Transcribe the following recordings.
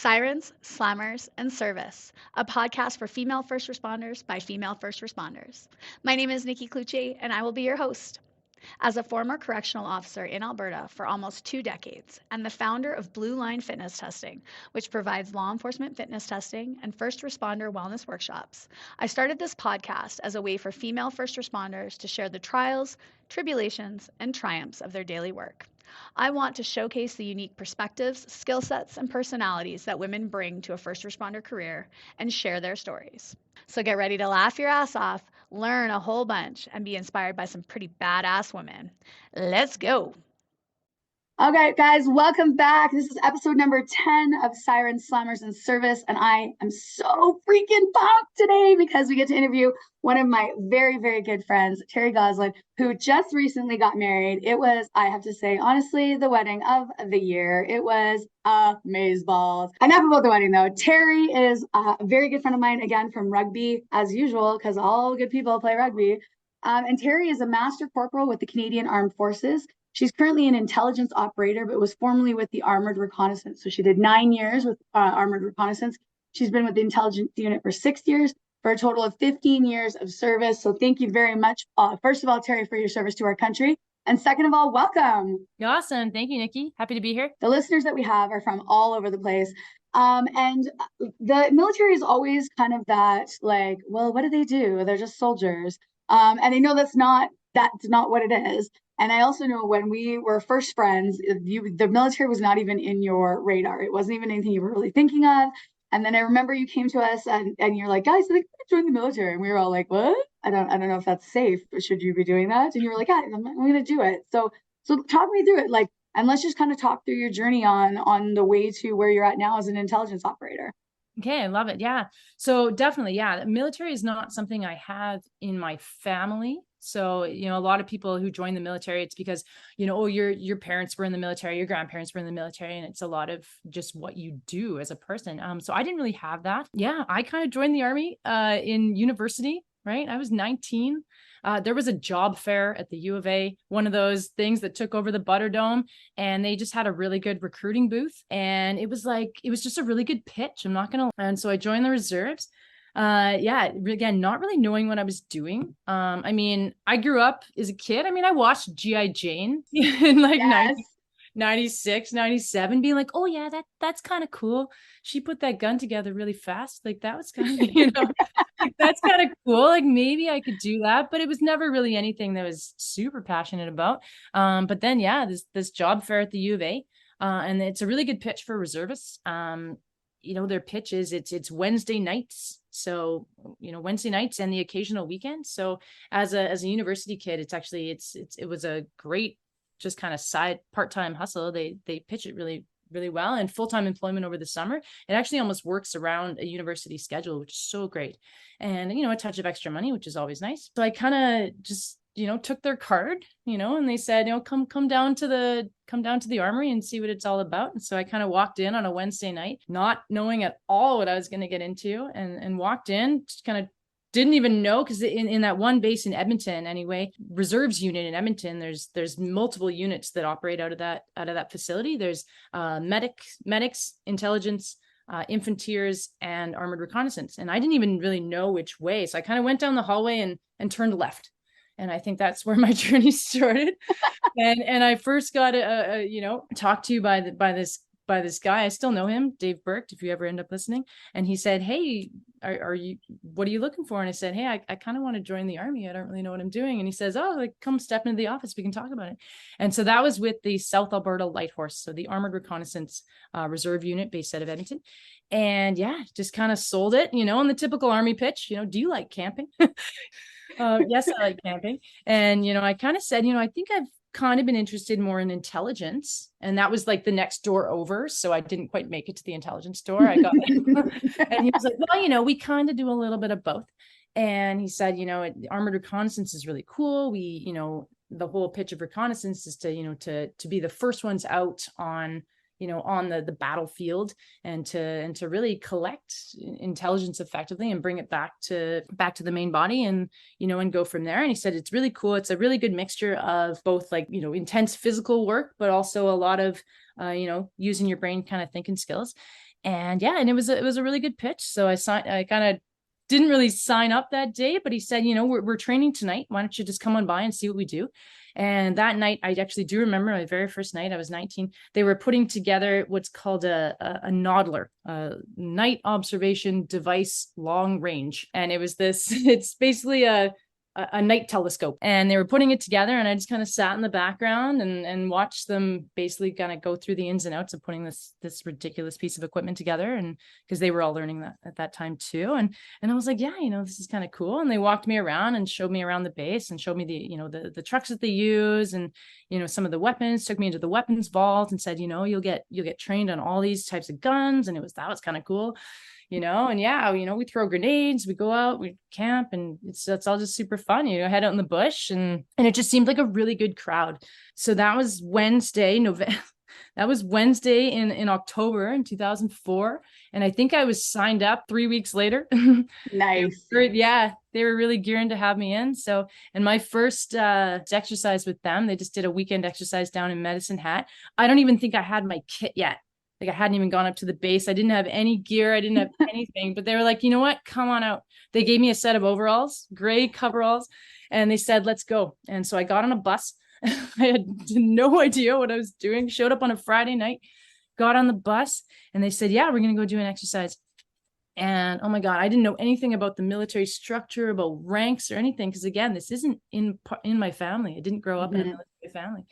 Sirens, Slammers, and Service, a podcast for female first responders by female first responders. My name is Nikki and I will be your host. As a former correctional officer in Alberta for almost 2 decades and the founder of Blue Line Fitness Testing, which provides law enforcement fitness testing and first responder wellness workshops, I started this podcast as a way for female first responders to share the trials, tribulations, and triumphs of their daily work. I want to showcase the unique perspectives, skill sets, and personalities that women bring to a first responder career and share their stories. So get ready to laugh your ass off, learn a whole bunch, and be inspired by some pretty badass women. Let's go. Okay, guys, welcome back. This is episode number 10 of Sirens, Slammers, and Service, and I am so freaking pumped today because we get to interview one of my very, very good friends, Teri Gosselin, who just recently got married. It was, I have to say, honestly, the wedding of the year. It was amazeballs. Enough about the wedding, though. Teri is a very good friend of mine, again, from rugby, as usual, because all good people play rugby. And Teri is a master corporal with the Canadian Armed Forces. She's currently an intelligence operator, but was formerly with the armoured reconnaissance. So she did 9 years with armoured reconnaissance. She's been with the intelligence unit for 6 years, for a total of 15 years of service. So thank you very much, first of all, Teri, for your service to our country. And second of all, welcome. Awesome. Thank you, Nikki. Happy to be here. The listeners that we have are from all over the place. And the military is always kind of that, like, well, what do they do? They're just soldiers. And I know that's not what it is. And I also know when we were first friends, the military was not even in your radar. It wasn't even anything you were really thinking of. And then I remember you came to us and you're like, guys, I think I'm join the military. And we were all like, what? I don't know if that's safe. Should you be doing that? And you were like, yeah, I'm going to do it. So talk me through it. Like, and let's just kind of talk through your journey on the way to where you're at now as an intelligence operator. Okay, I love it. Yeah. So definitely, yeah, the military is not something I have in my family. So, a lot of people who join the military, it's because, oh, your parents were in the military, your grandparents were in the military, and it's a lot of just what you do as a person. So I didn't really have that. Yeah, I kind of joined the Army in university, right? I was 19. There was a job fair at the U of A, one of those things that took over the Butterdome, and they just had a really good recruiting booth. And it was just a really good pitch. And so I joined the reserves. Again, not really knowing what I was doing. I grew up as a kid. I watched G.I. Jane in like yes. 96, 97, being like, oh yeah, that's kind of cool. She put that gun together really fast. Like that was kind of, like, that's kind of cool. Like maybe I could do that, but it was never really anything that I was super passionate about. But then, yeah, this job fair at the U of A, and it's a really good pitch for reservists. Their pitch is it's Wednesday nights. So, Wednesday nights and the occasional weekend. So as a university kid, it was a great, just kind of side part-time hustle. They pitch it really, really well, and full-time employment over the summer. It actually almost works around a university schedule, which is so great. And, a touch of extra money, which is always nice. So I kind of just, took their card, and they said, come down to the armory and see what it's all about. And so I kind of walked in on a Wednesday night, not knowing at all what I was going to get into, and walked in, just kind of didn't even know, because in that one base in Edmonton, anyway, reserves unit in Edmonton, there's multiple units that operate out of that facility. There's medics, intelligence, infanteers, and armored reconnaissance. And I didn't even really know which way. So I kind of went down the hallway and turned left. And I think that's where my journey started. and I first got talked to by this guy. I still know him, Dave Burke, if you ever end up listening. And he said, hey, what are you looking for? And I said, hey, I kind of want to join the Army. I don't really know what I'm doing. And he says, oh, like, come step into the office. We can talk about it. And so that was with the South Alberta Light Horse. So the Armored Reconnaissance Reserve Unit based out of Edmonton. And yeah, just kind of sold it, in the typical Army pitch, do you like camping? Yes, I like camping. And, I kind of said, I think I've kind of been interested more in intelligence, and that was like the next door over. So I didn't quite make it to the intelligence door. I got and he was like, well, we kind of do a little bit of both. And he said, armored reconnaissance is really cool. We, the whole pitch of reconnaissance is to be the first ones out on the battlefield, and to really collect intelligence effectively and bring it back to the main body, and and go from there. And he said it's really cool. It's a really good mixture of both, like, intense physical work, but also a lot of using your brain kind of thinking skills. And yeah, and it was a really good pitch. So I kind of didn't really sign up that day, but he said, we're training tonight. Why don't you just come on by and see what we do? And that night, I actually do remember my very first night. I was 19. They were putting together what's called a NODLR, a night observation device long range. And it was it's basically a night telescope, and they were putting it together, and I just kind of sat in the background and watched them basically kind of go through the ins and outs of putting this ridiculous piece of equipment together. And because they were all learning that at that time too, and I was like, yeah, this is kind of cool. And they walked me around and showed me around the base and showed me the trucks that they use, and some of the weapons, took me into the weapons vault and said, you'll get trained on all these types of guns. And that was kind of cool. And yeah, we throw grenades, we go out, we camp, and it's all just super fun, head out in the bush, and it just seemed like a really good crowd. So that was Wednesday, that was Wednesday in October in 2004. And I think I was signed up 3 weeks later. Nice. Yeah, they were really gearing to have me in. So, and my first exercise with them, they just did a weekend exercise down in Medicine Hat. I don't even think I had my kit yet. Like, I hadn't even gone up to the base. I didn't have any gear. I didn't have anything, but they were like, you know what? Come on out. They gave me a set of overalls, gray coveralls, and they said, let's go. And so I got on a bus. I had no idea what I was doing. Showed up on a Friday night, got on the bus, and they said, yeah, we're going to go do an exercise. And oh my God, I didn't know anything about the military structure, about ranks or anything. Because again, this isn't in my family. I didn't grow up in a military family.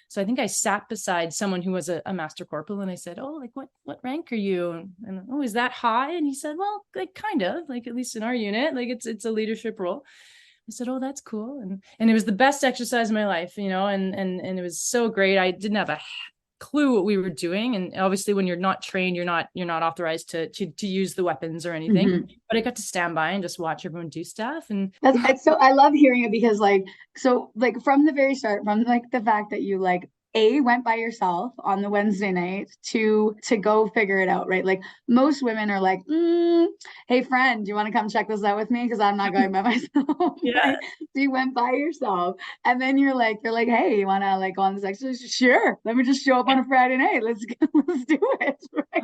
So I think I sat beside someone who was a master corporal, and I said, oh, like what rank are you? And oh, is that high? And he said, well, like kind of, like at least in our unit, like it's a leadership role. I said, oh, that's cool. And it was the best exercise of my life, and it was so great. I didn't have a clue what we were doing. And obviously when you're not trained, you're not authorized to use the weapons or anything, but I got to stand by and just watch everyone do stuff. And so I love hearing it, because from the very start, from the fact that you went by yourself on the Wednesday night to go figure it out, right? Like, most women are like, hey friend, do you want to come check this out with me? Because I'm not going by myself. Yeah. Right? So you went by yourself, and then you're like, hey, you want to go on this exercise? Sure. Let me just show up on a Friday night. Let's do it. Right?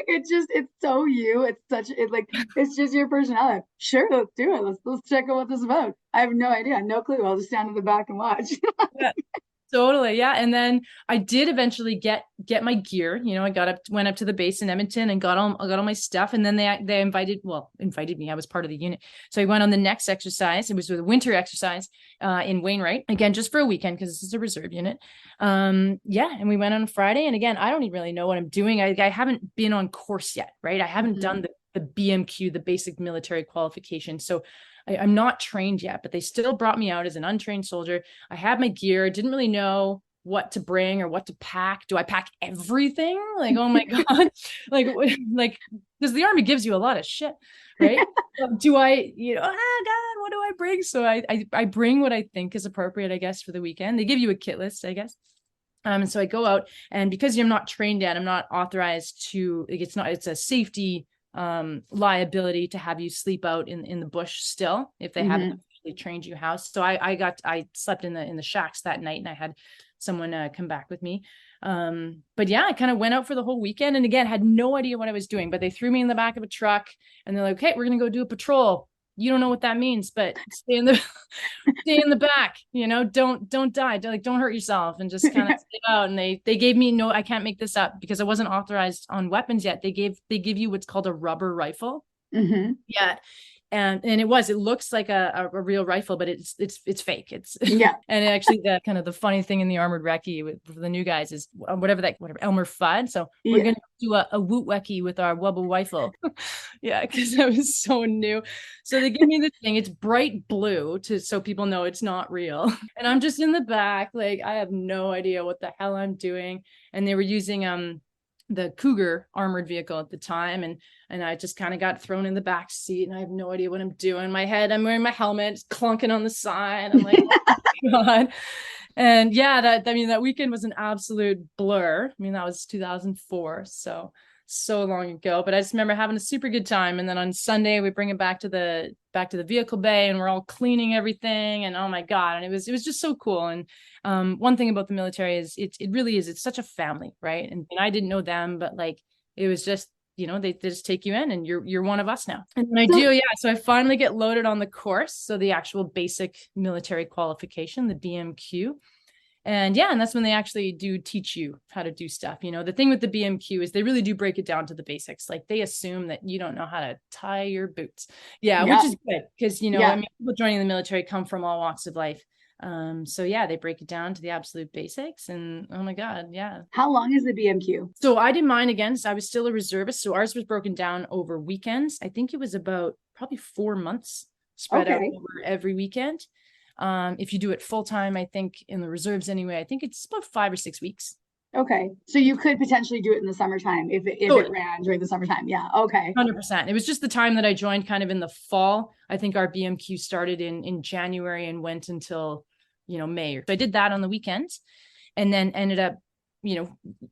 It's so you. It's just your personality. Sure, let's do it. Let's check out what this is about. I have no idea, no clue. I'll just stand in the back and watch. Yeah. Totally. Yeah. And then I did eventually get my gear. I went up to the base in Edmonton and got all my stuff. And then they invited me. I was part of the unit. So I went on the next exercise. It was a winter exercise in Wainwright, again, just for a weekend, because this is a reserve unit. And we went on Friday. And again, I don't even really know what I'm doing. I haven't been on course yet, right? I haven't done the BMQ, the basic military qualification. So I'm not trained yet, but they still brought me out as an untrained soldier. I had my gear, didn't really know what to bring or what to pack. Do I pack everything? Like, oh my God, like, because the Army gives you a lot of shit, right? Do I, oh God, what do I bring? So I bring what I think is appropriate, I guess, for the weekend. They give you a kit list, I guess. And so I go out, and because I'm not trained yet, I'm not authorized to, it's a safety liability to have you sleep out in the bush still, if they haven't actually trained you how. So I slept in the shacks that night, and I had someone come back with me. But yeah, I kind of went out for the whole weekend, and again, had no idea what I was doing, but they threw me in the back of a truck, and they're like, okay, we're going to go do a patrol. You don't know what that means, but stay in the back, don't die. Don't hurt yourself, and just kind of stay out. And they gave me, no, I can't make this up, because I wasn't authorized on weapons yet. They give you what's called a rubber rifle. Yeah. And it looks like a real rifle, but it's fake. And actually the kind of the funny thing in the armored recce for the new guys is whatever Elmer Fudd. So we're going to do a woot weckie with our wubble rifle. Yeah. Cause I was so new. So they give me this thing, it's bright blue so people know it's not real. And I'm just in the back. Like, I have no idea what the hell I'm doing. And they were using, the Cougar armored vehicle at the time. And I just kind of got thrown in the back seat, and I have no idea what I'm doing. My head, I'm wearing my helmet, it's clunking on the side. I'm like, oh my God. And yeah, that weekend was an absolute blur. I mean, that was 2004. So long ago, but I just remember having a super good time. And then on Sunday, we bring it back to the vehicle bay, and we're all cleaning everything. And oh my God. And it was just so cool. And one thing about the military is it really is, it's such a family, right? And I didn't know them, but like, it was just they just take you in and you're one of us now. And then I do. Yeah. So I finally get loaded on the course. So the actual basic military qualification, the BMQ. And that's when they actually do teach you how to do stuff. The thing with the BMQ is they really do break it down to the basics. Like they assume that you don't know how to tie your boots. Yeah. Which is good because, people joining the military come from all walks of life. So they break it down to the absolute basics, and oh my God. Yeah. How long is the BMQ? So I did mine again. So I was still a reservist. So ours was broken down over weekends. I think it was about probably 4 months spread out over every weekend. If you do it full time, I think in the reserves anyway, I think it's about 5 or 6 weeks. Okay. So you could potentially do it in the summertime if it ran during the summertime. Yeah. Okay. 100%. It was just the time that I joined kind of in the fall. I think our BMQ started in January and went until, May. So I did that on the weekends and then ended up,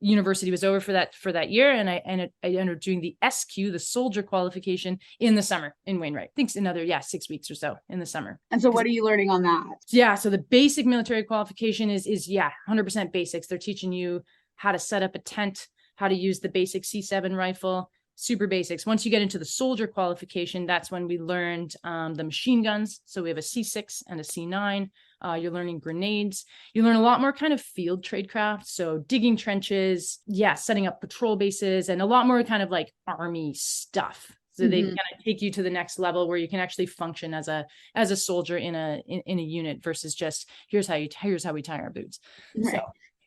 university was over for that year. And I ended up doing the SQ, the soldier qualification in the summer in Wainwright. I think it's another, 6 weeks or so in the summer. And so what are you learning on that? Yeah. So the basic military qualification is 100% basics. They're teaching you how to set up a tent, how to use the basic C7 rifle, super basics. Once you get into the soldier qualification, that's when we learned the machine guns. So we have a C6 and a C9. You're learning grenades. You learn a lot more kind of field tradecraft. So digging trenches, setting up patrol bases, and a lot more kind of like army stuff. So they kind of take you to the next level where you can actually function as a soldier in a unit versus just here's how we tie our boots. Right. So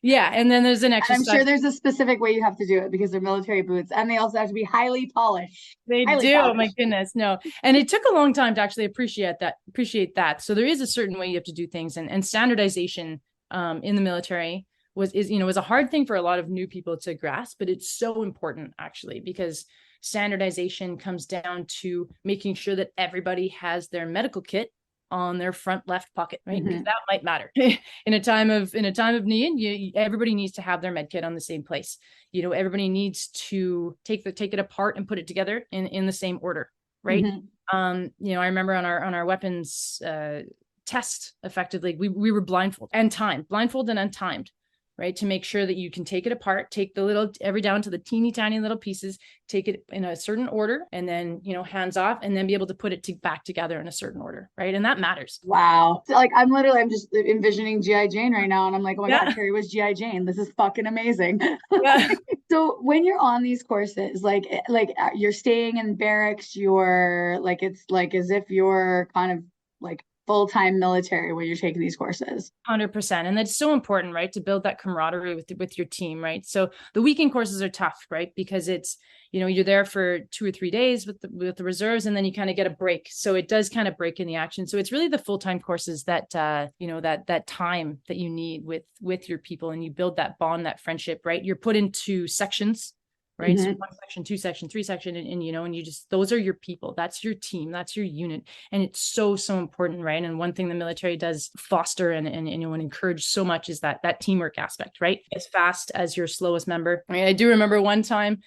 and then there's an extra. I'm sure there's a specific way you have to do it because they're military boots, and they also have to be highly polished. They do. Oh my goodness, no! And it took a long time to actually appreciate that. So there is a certain way you have to do things, and standardization in the military was a hard thing for a lot of new people to grasp, but it's so important actually because standardization comes down to making sure that everybody has their medical kit on their front left pocket, right? Because that might matter in a time of need. Everybody needs to have their med kit on the same place. Everybody needs to take it apart and put it together in the same order, right? I remember on our weapons test, effectively, we were blindfolded and untimed, right? To make sure that you can take it apart, take every down to the teeny tiny little pieces, take it in a certain order, and then, hands off, and then be able to put it back together in a certain order, right? And that matters. Wow. So, I'm just envisioning G.I. Jane right now, and I'm like, oh my God, Teri was G.I. Jane. This is fucking amazing. Yeah. So when you're on these courses, like you're staying in barracks, you're like, it's like as if you're kind of like full-time military when you're taking these courses. 100%. And that's so important, right? To build that camaraderie with your team, right? So the weekend courses are tough, right? Because it's, you're there for 2 or 3 days with the reserves, and then you kind of get a break. So it does kind of break in the action. So it's really the full-time courses that, that time that you need with your people, and you build that bond, that friendship, right? You're put into sections, right? So 1 section, 2 section, 3 section, and you just, those are your people. That's your team. That's your unit. And it's so, so important, right? And one thing the military does foster and encourage so much is that teamwork aspect, right? As fast as your slowest member. I mean, I do remember one time,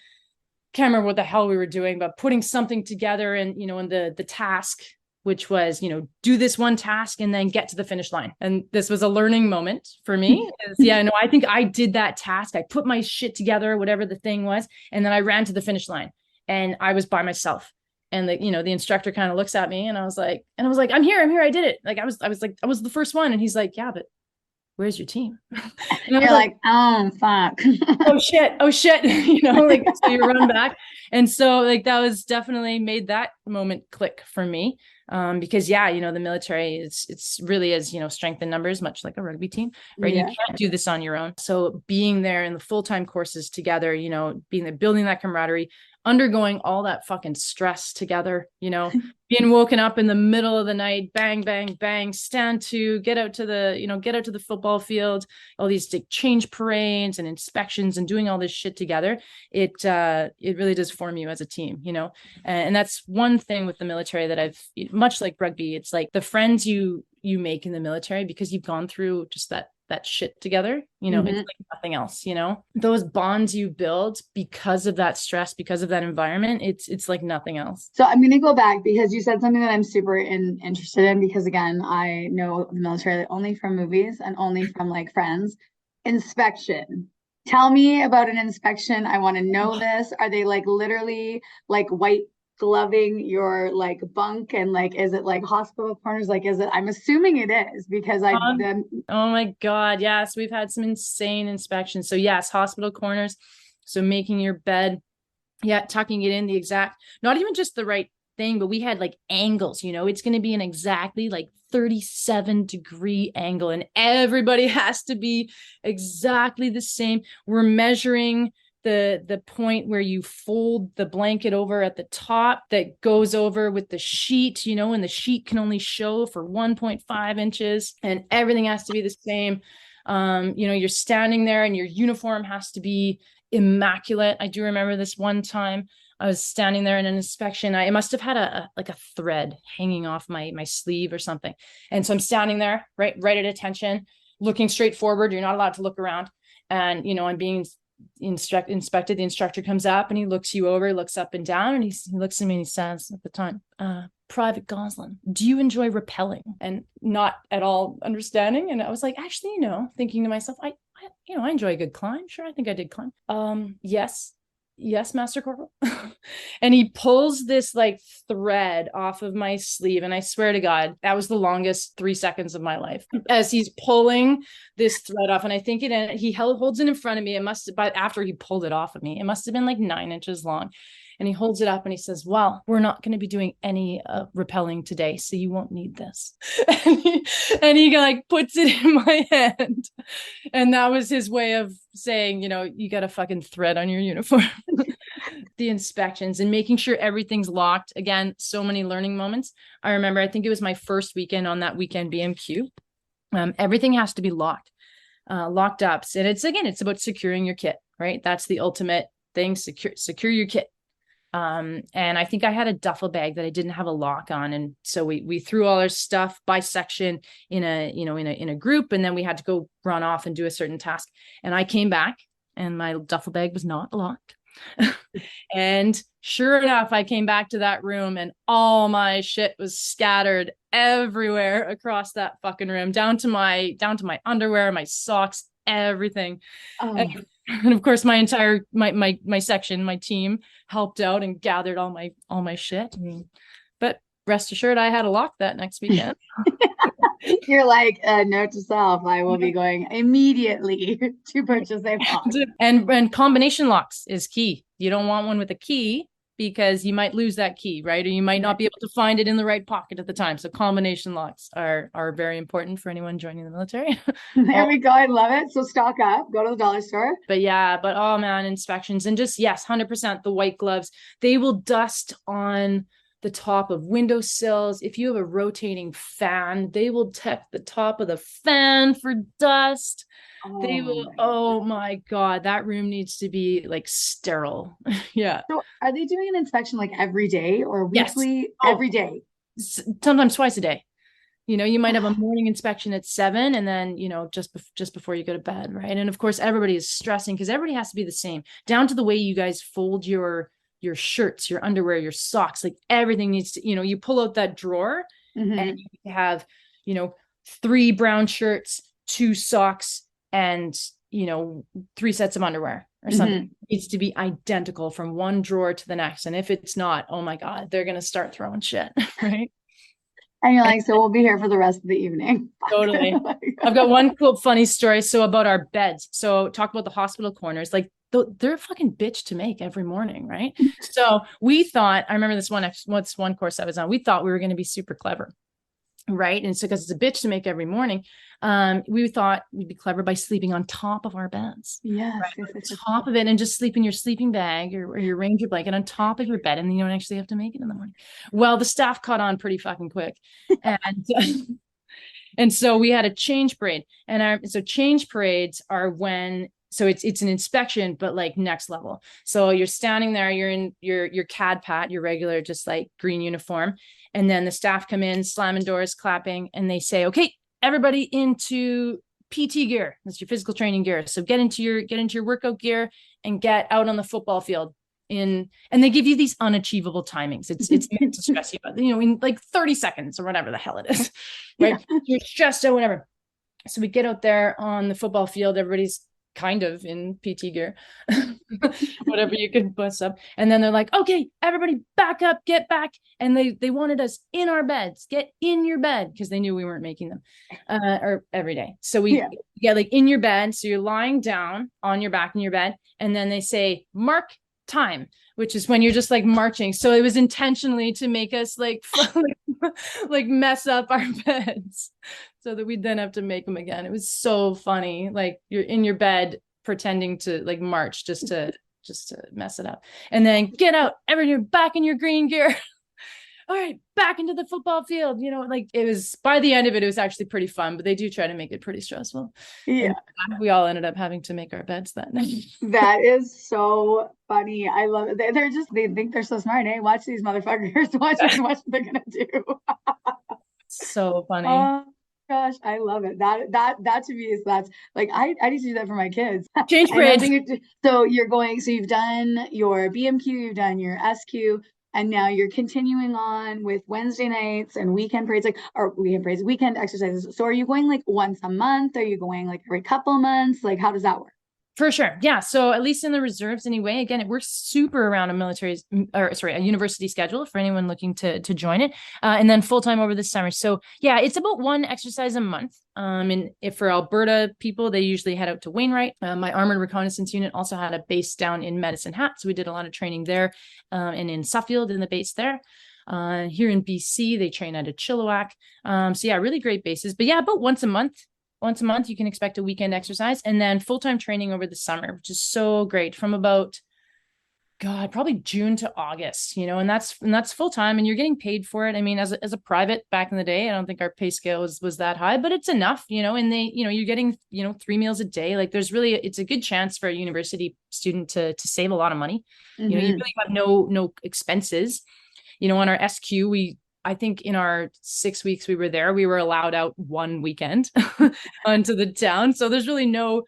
can't remember what the hell we were doing, but putting something together and, in the task, which was, do this one task and then get to the finish line. And this was a learning moment for me. I think I did that task. I put my shit together, whatever the thing was. And then I ran to the finish line and I was by myself. And the instructor kind of looks at me and I was like, I'm here. I did it. Like, I was the first one. And he's like, yeah, but where's your team? You're like, oh, fuck. oh shit. So you run back. And so that was definitely made that moment click for me. Because the military it's really is, strength in numbers, much like a rugby team, right? You can't do this on your own. So being there in the full-time courses together, being there, building that camaraderie, undergoing all that fucking stress together, being woken up in the middle of the night, bang, bang, bang, stand to, get out to the football field, all these change parades and inspections and doing all this shit together. It really does form you as a team, and that's one thing with the military that I've, much like rugby, it's like the friends you make in the military because you've gone through just that shit together, it's like nothing else, those bonds you build because of that stress, because of that environment, it's like nothing else. So I'm going to go back because you said something that I'm super interested in, because again, I know the military only from movies and only from like friends. Inspection. Tell me about an inspection. I want to know this. Are they like literally like white gloving your like bunk, and like is it like hospital corners? Like is it? I'm assuming it is because I then Oh my God. Yes, we've had some insane inspections. So yes, hospital corners. So making your bed, yeah, tucking it in the exact, not even just the right thing, but we had like angles, it's going to be an exactly like 37-degree angle, and everybody has to be exactly the same. We're measuring the point where you fold the blanket over at the top that goes over with the sheet, and the sheet can only show for 1.5 inches, and everything has to be the same. You're standing there and your uniform has to be immaculate. I do remember this one time I was standing there in an inspection. I must have had a thread hanging off my sleeve or something. And so I'm standing there, right at attention, looking straight forward. You're not allowed to look around. And, I'm being inspected. The instructor comes up and he looks you over, looks up and down, and he looks at me and he says at the time, Private Gosselin, do you enjoy rappelling? And not at all understanding. And I was like, actually, thinking to myself, I enjoy a good climb. Sure, I think I did climb. Yes, Master Corporal. And he pulls this like thread off of my sleeve. And I swear to God, that was the longest 3 seconds of my life as he's pulling this thread off. And I think he holds it in front of me. But after he pulled it off of me, it must have been like 9 inches long. And he holds it up and he says, well, we're not going to be doing any rappelling today, so you won't need this. and he like puts it in my hand. And that was his way of saying, you got a fucking thread on your uniform. The inspections and making sure everything's locked. Again, so many learning moments. I remember, I think it was my first weekend on that weekend BMQ. Everything has to be locked up. And it's about securing your kit, right? That's the ultimate thing. Secure your kit. And I think I had a duffel bag that I didn't have a lock on. And so we threw all our stuff by section in a group. And then we had to go run off and do a certain task. And I came back and my duffel bag was not locked. And sure enough, I came back to that room and all my shit was scattered everywhere across that fucking room, down to my underwear, my socks, everything. Oh. And of course, my entire my section, my team helped out and gathered all my shit. But rest assured, I had a lock that next weekend. You're like, note to self, I will be going immediately to purchase a lock. And combination locks is key. You don't want one with a key because you might lose that key, right? Or you might not be able to find it in the right pocket at the time. So combination locks are very important for anyone joining the military. There we go. I love it. So stock up, go to the dollar store. But oh man, inspections and just, yes, 100% the white gloves. They will dust on the top of windowsills. If you have a rotating fan, they will tap the top of the fan for dust. They will, oh my God, that room needs to be like sterile. Yeah. So are they doing an inspection like every day or weekly? Yes. Every day? Sometimes twice a day. You might have a morning inspection at 7 and then, just before you go to bed, right? And of course, everybody is stressing because everybody has to be the same, down to the way you guys fold your shirts, your underwear, your socks, like everything needs to, you pull out that drawer and you have, 3 brown shirts, 2 socks, and 3 sets of underwear or something. It needs to be identical from one drawer to the next. And if it's not, oh my God, they're going to start throwing shit. Right. And you're like, so we'll be here for the rest of the evening. Totally. I've got one cool, funny story. So about our beds. So talk about the hospital corners, like they're a fucking bitch to make every morning. Right. So we thought, I remember this one course I was on, we thought we were going to be super clever. Right. And so because it's a bitch to make every morning, we thought we'd be clever by sleeping on top of our beds. Yes. Right? On top of it, and just sleep in your sleeping bag or your ranger blanket on top of your bed. And then you don't actually have to make it in the morning. Well, the staff caught on pretty fucking quick. And so we had a change parade. So change parades are when, so it's an inspection, but like next level. So you're standing there, you're in your CAD pat, your regular, just like green uniform. And then the staff come in, slamming doors, clapping, and they say, okay, everybody into PT gear. That's your physical training gear. So get into your workout gear and get out on the football field. And they give you these unachievable timings. It's meant to stress you out, in like 30 seconds or whatever the hell it is. Right. Yeah. You're stressed out, whatever. So we get out there on the football field, everybody's kind of in PT gear, whatever you could bust up. And then they're like, okay, everybody back up, get back. And they wanted us in our beds, get in your bed, because they knew we weren't making them or every day. So we get like in your bed. So you're lying down on your back in your bed. And then they say, mark time, which is when you're just like marching. So it was intentionally to make us like mess up our beds so that we'd then have to make them again. It was so funny. Like you're in your bed pretending to like march just to mess it up. And then get out, everyone back in your green gear. All right, back into the football field. You know, like it was, by the end of it, it was actually pretty fun, but they do try to make it pretty stressful. Yeah. And we all ended up having to make our beds that night. That is so funny. I love it. They think they're so smart, eh? Watch these motherfuckers. Watch what they're gonna do. So funny. Oh gosh, I love it. That to me is, that's like, I need to do that for my kids. Change parades. So you've done your BMQ, you've done your SQ, and now you're continuing on with Wednesday nights and weekend parades, weekend exercises. So are you going like once a month? Are you going like every couple months? Like, how does that work? For sure. Yeah. So at least in the reserves anyway, again, it works super around a university schedule for anyone looking to join it. And then full-time over the summer. So yeah, it's about one exercise a month. And if for Alberta people, they usually head out to Wainwright. My armoured reconnaissance unit also had a base down in Medicine Hat. So we did a lot of training there, and in Suffield in the base there. Here in BC, they train out of Chilliwack. So yeah, really great bases. But yeah, about once a month, you can expect a weekend exercise, and then full-time training over the summer, which is so great, from about, probably June to August, you know, and that's full-time, and you're getting paid for it. I mean, as a private back in the day, I don't think our pay scale was that high, but it's enough, you know, and they, you know, you're getting, 3 meals a day. Like it's a good chance for a university student to save a lot of money. Mm-hmm. You know, you really have no expenses, you know. On our SQ, I think in our 6 weeks we were there, we were allowed out one weekend onto the town. So there's really no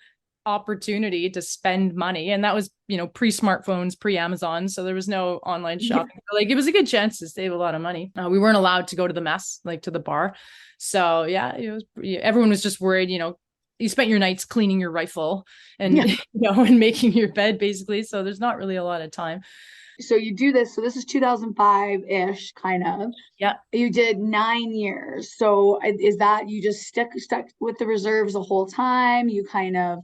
opportunity to spend money. And that was, pre-smartphones, pre-Amazon. So there was no online shopping. Yeah. Like it was a good chance to save a lot of money. We weren't allowed to go to the mess, like to the bar. So yeah, everyone was just worried, you spent your nights cleaning your rifle and, and making your bed basically. So there's not really a lot of time. So you do this. So this is 2005-ish, kind of. Yeah. You did 9 years. So is that you just stuck with the reserves the whole time? You kind of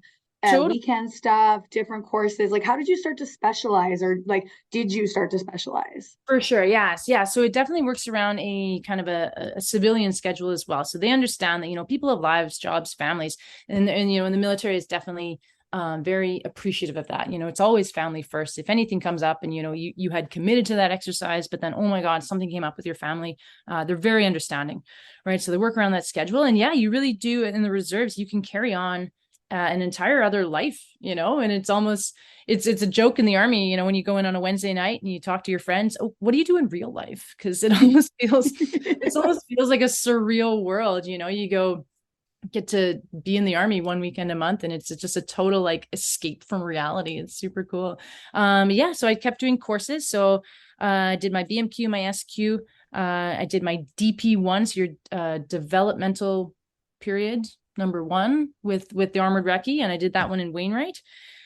weekend stuff, different courses. Like, how did you start to specialize, or like, did you start to specialize? For sure. Yes. Yeah. So it definitely works around a kind of a civilian schedule as well. So they understand that, people have lives, jobs, families, and in the military is definitely very appreciative of that. It's always family first. If anything comes up and, you had committed to that exercise, but then, oh my God, something came up with your family, they're very understanding, right? So they work around that schedule. And yeah, you really do. In the reserves, you can carry on an entire other life, and it's almost, it's a joke in the Army, when you go in on a Wednesday night and you talk to your friends, oh, what do you do in real life? Because it almost feels like a surreal world. You get to be in the Army one weekend a month, and it's just a total like escape from reality. It's super cool. Yeah. So I kept doing courses. So I did my BMQ, my SQ. I did my DP1, so your developmental period number 1 with the armored recce, and I did that one in Wainwright.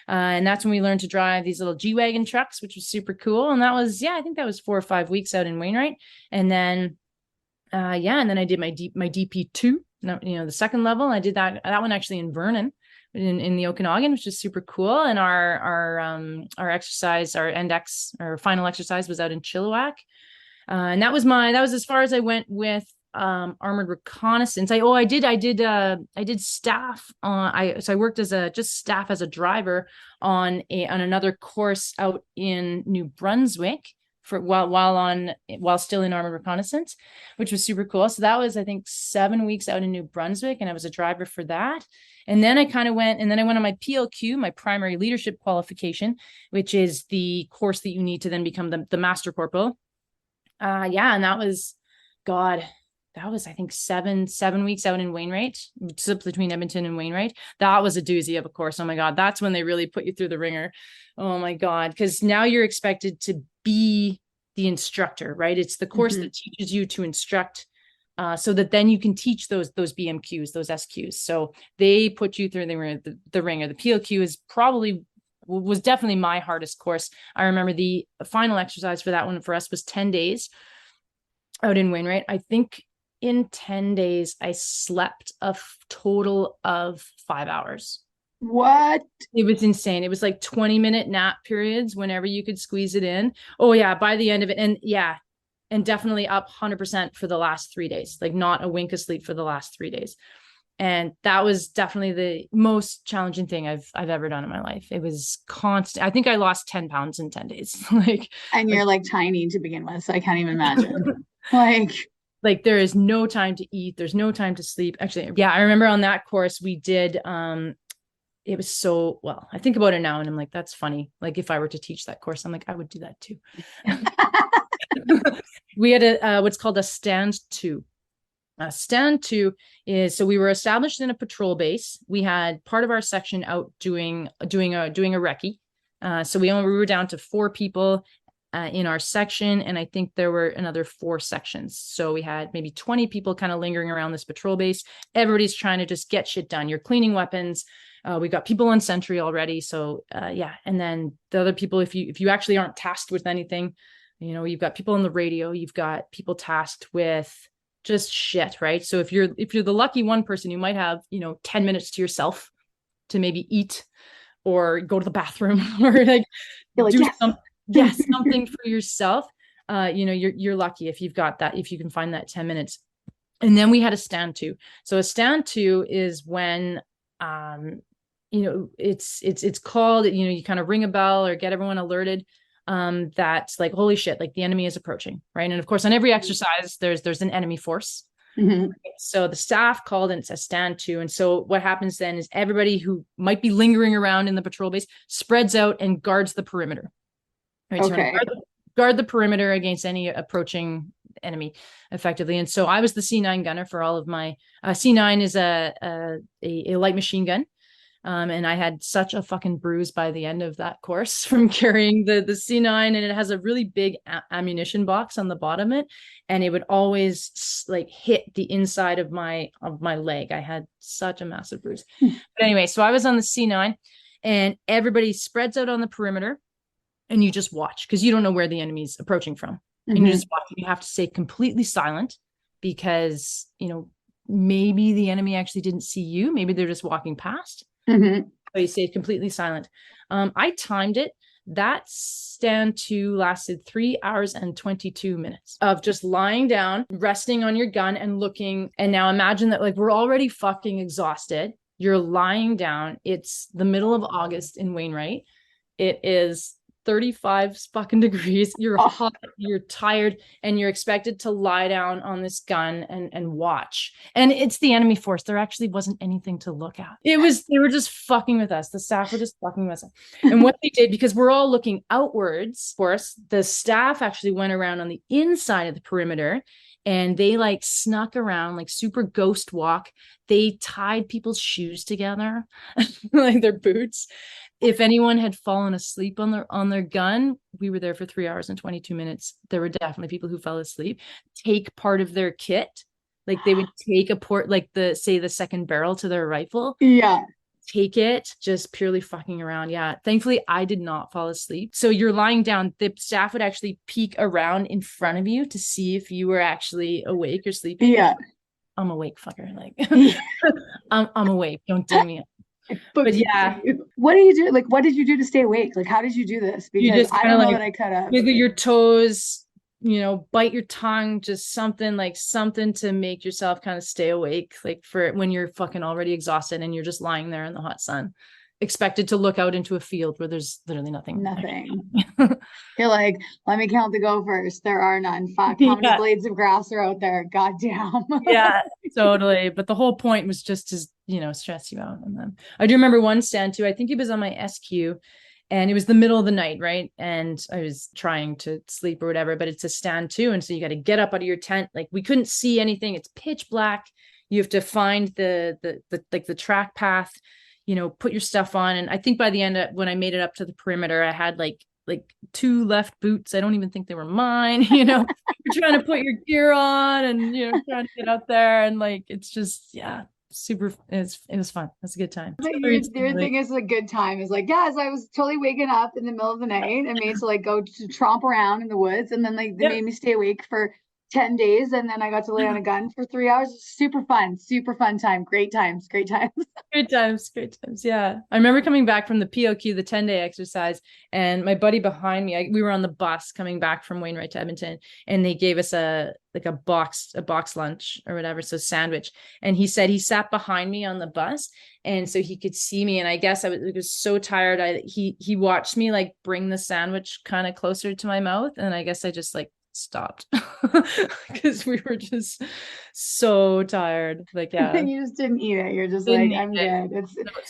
And that's when we learned to drive these little G-Wagon trucks, which was super cool. And that was, I think that was 4 or 5 weeks out in Wainwright. And then, and then I did my DP2. The second level. I did that one actually in Vernon, in the Okanagan, which is super cool. And our exercise, our final exercise was out in Chilliwack. And that was as far as I went with armored reconnaissance. I did staff on, so I worked as staff as a driver on another course out in New Brunswick while still in armored reconnaissance, which was super cool. So that was, I think, 7 weeks out in New Brunswick, and I was a driver for that. And then I went on my PLQ, my primary leadership qualification, which is the course that you need to then become the master corporal. And that was, I think 7 weeks out in Wainwright, split between Edmonton and Wainwright. That was a doozy of a course. Oh my God. That's when they really put you through the ringer. Oh my God. Because now you're expected to be the instructor, right? It's the course that teaches you to instruct so that then you can teach those BMQs, those SQs. So they put you through the ringer. The PLQ was definitely my hardest course. I remember the final exercise for that one for us was 10 days out in Wainwright. I think in 10 days, I slept a total of 5 hours. What? It was insane. It was like 20-minute nap periods whenever you could squeeze it in. Oh yeah, by the end of it. And definitely up 100% for the last 3 days, like not a wink of sleep for the last 3 days. And that was definitely the most challenging thing I've ever done in my life. It was constant. I think I lost 10 pounds in 10 days. And you're like tiny to begin with, so I can't even imagine. like there is no time to eat. There's no time to sleep. Actually, yeah, I remember on that course we did, it was so, well, I think about it now and I'm like, that's funny. Like if I were to teach that course, I'm like, I would do that too. We had what's called a stand two. Stand two is, so we were established in a patrol base. We had part of our section out doing a recce. So we were down to 4 people in our section, and I think there were another 4 sections. So we had maybe 20 people kind of lingering around this patrol base. Everybody's trying to just get shit done. You're cleaning weapons. We've got people on sentry already. So yeah. And then the other people, if you actually aren't tasked with anything, you've got people on the radio, you've got people tasked with just shit, right? So if you're the lucky one person, you might have, 10 minutes to yourself to maybe eat or go to the bathroom or like do something for yourself. You're lucky if you've got that, if you can find that 10 minutes. And then we had a stand two. So a stand two is when, it's called, you kind of ring a bell or get everyone alerted. That's like, holy shit, like the enemy is approaching, right? And of course, on every exercise, there's an enemy force. Mm-hmm. So the staff called and it's a stand two. And so what happens then is everybody who might be lingering around in the patrol base spreads out and guards the perimeter. Right? Okay. So guard the perimeter against any approaching enemy effectively. And so I was the C9 gunner for all of my, C9 is a light machine gun. And I had such a fucking bruise by the end of that course from carrying the C9, and it has a really big ammunition box on the bottom of it, and it would always like hit the inside of my leg. I had such a massive bruise. But anyway, so I was on the C9, and everybody spreads out on the perimeter, and you just watch because you don't know where the enemy's approaching from, mm-hmm. and you just watch. You have to stay completely silent because maybe the enemy actually didn't see you. Maybe they're just walking past. Mm-hmm. So you stay completely silent. I timed it. That stand two lasted 3 hours and 22 minutes of just lying down, resting on your gun and looking. And now imagine that, like, we're already fucking exhausted. You're lying down. It's the middle of August in Wainwright. It is 35 fucking degrees. You're hot, you're tired, and you're expected to lie down on this gun and watch. And it's the enemy force. There actually wasn't anything to look at. They were just fucking with us. The staff were just fucking with us. And what they did, because we're all looking outwards, of course, the staff actually went around on the inside of the perimeter and they like snuck around, like super ghost walk. They tied people's shoes together, like their boots. If anyone had fallen asleep on their gun, we were there for 3 hours and 22 minutes. There were definitely people who fell asleep. Take part of their kit, like they would take the second barrel to their rifle. Yeah. Take it, just purely fucking around. Yeah. Thankfully, I did not fall asleep. So you're lying down. The staff would actually peek around in front of you to see if you were actually awake or sleeping. Yeah. I'm awake, fucker. Like, I'm awake. Don't do me. But yeah, what do you do? Like, what did you do to stay awake? Like, how did you do this? Because I don't know that I could have. Wiggle your toes, bite your tongue, just something to make yourself kind of stay awake. Like for when you're fucking already exhausted and you're just lying there in the hot sun, expected to look out into a field where there's literally nothing. You're like, let me count the gophers. There are none. Fuck, how many blades of grass are out there? Goddamn. Yeah, totally. But the whole point was just to, stress you out. And then I do remember one stand too. I think it was on my SQ and it was the middle of the night, right? And I was trying to sleep or whatever, but it's a stand too. And so you got to get up out of your tent. Like we couldn't see anything. It's pitch black. You have to find the track path, put your stuff on. And I think by the end when I made it up to the perimeter, I had like like 2 left boots. I don't even think they were mine. You're trying to put your gear on and, trying to get out there. And like, it's just, yeah, super. It was fun. It's a good time. Your thing is a good time is like, yes, I was totally waking up in the middle of the night and made to like go to tromp around in the woods. And then like they made me stay awake for 10 days. And then I got to lay on a gun for 3 hours. Super fun time. Great times. Great times. Yeah. I remember coming back from the POQ, the 10-day exercise, and my buddy behind me, we were on the bus coming back from Wainwright to Edmonton, and they gave us a box lunch or whatever. So sandwich. And he said he sat behind me on the bus, and so he could see me. And I guess I was so tired. He watched me like bring the sandwich kind of closer to my mouth. And I guess I just like stopped because we were just so tired. Like, yeah. You just didn't eat it. You're just like, I'm good.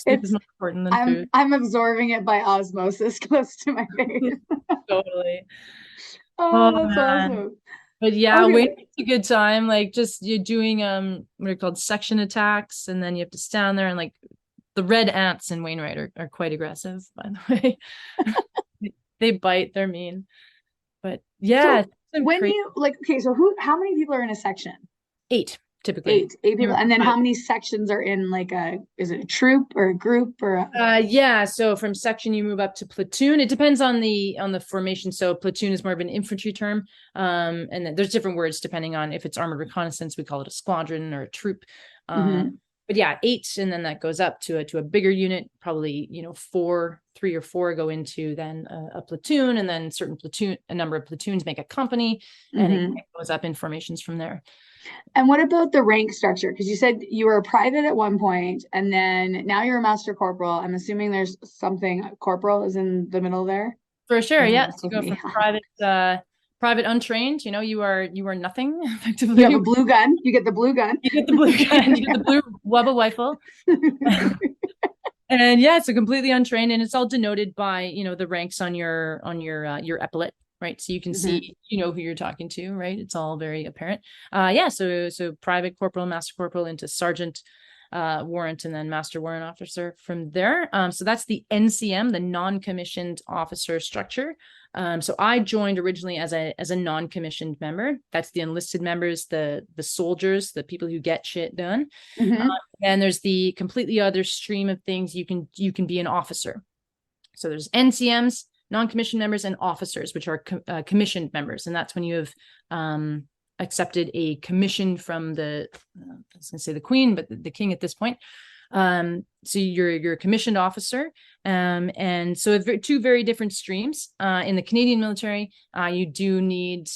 It's more important than food. I'm absorbing it by osmosis close to my face. Totally. Oh, that's awesome. But yeah, Wainwright's a good time. Like, just you're doing what are called section attacks, and then you have to stand there, and like the red ants in Wainwright are quite aggressive, by the way. They bite, they're mean. But yeah, so when you like, okay, so how many people are in a section? 8 typically. 8 people. And then how many sections are in like is it a troop or a group or yeah, so from section you move up to platoon. It depends on the formation. So platoon is more of an infantry term, and then there's different words depending on if it's armored reconnaissance, we call it a squadron or a troop. But yeah, 8, and then that goes up to a bigger unit. Probably 3 or 4 go into then a platoon, and then a number of platoons make a company, and it goes up in formations from there. And what about the rank structure? Because you said you were a private at one point, and then now you're a master corporal. I'm assuming there's something corporal is in the middle there. For sure, yeah. So you go from private untrained. You are nothing effectively. You have a blue gun. You get the blue gun. You get the blue gun. You get the blue Wubba rifle. And yeah, it's a completely untrained, and it's all denoted by the ranks on your epaulet. Right. So you can see, who you're talking to, right? It's all very apparent. Yeah. So private corporal, master corporal into sergeant, warrant, and then master warrant officer from there. So that's the NCM, the non-commissioned officer structure. So I joined originally as a non-commissioned member. That's the enlisted members, the soldiers, the people who get shit done. And there's the completely other stream of things. You can be an officer. So there's NCMs, non-commissioned members, and officers, which are commissioned members. And that's when you have accepted a commission from I was going to say the Queen, but the King at this point. So you're a commissioned officer. And so 2 very different streams. In the Canadian military, you do need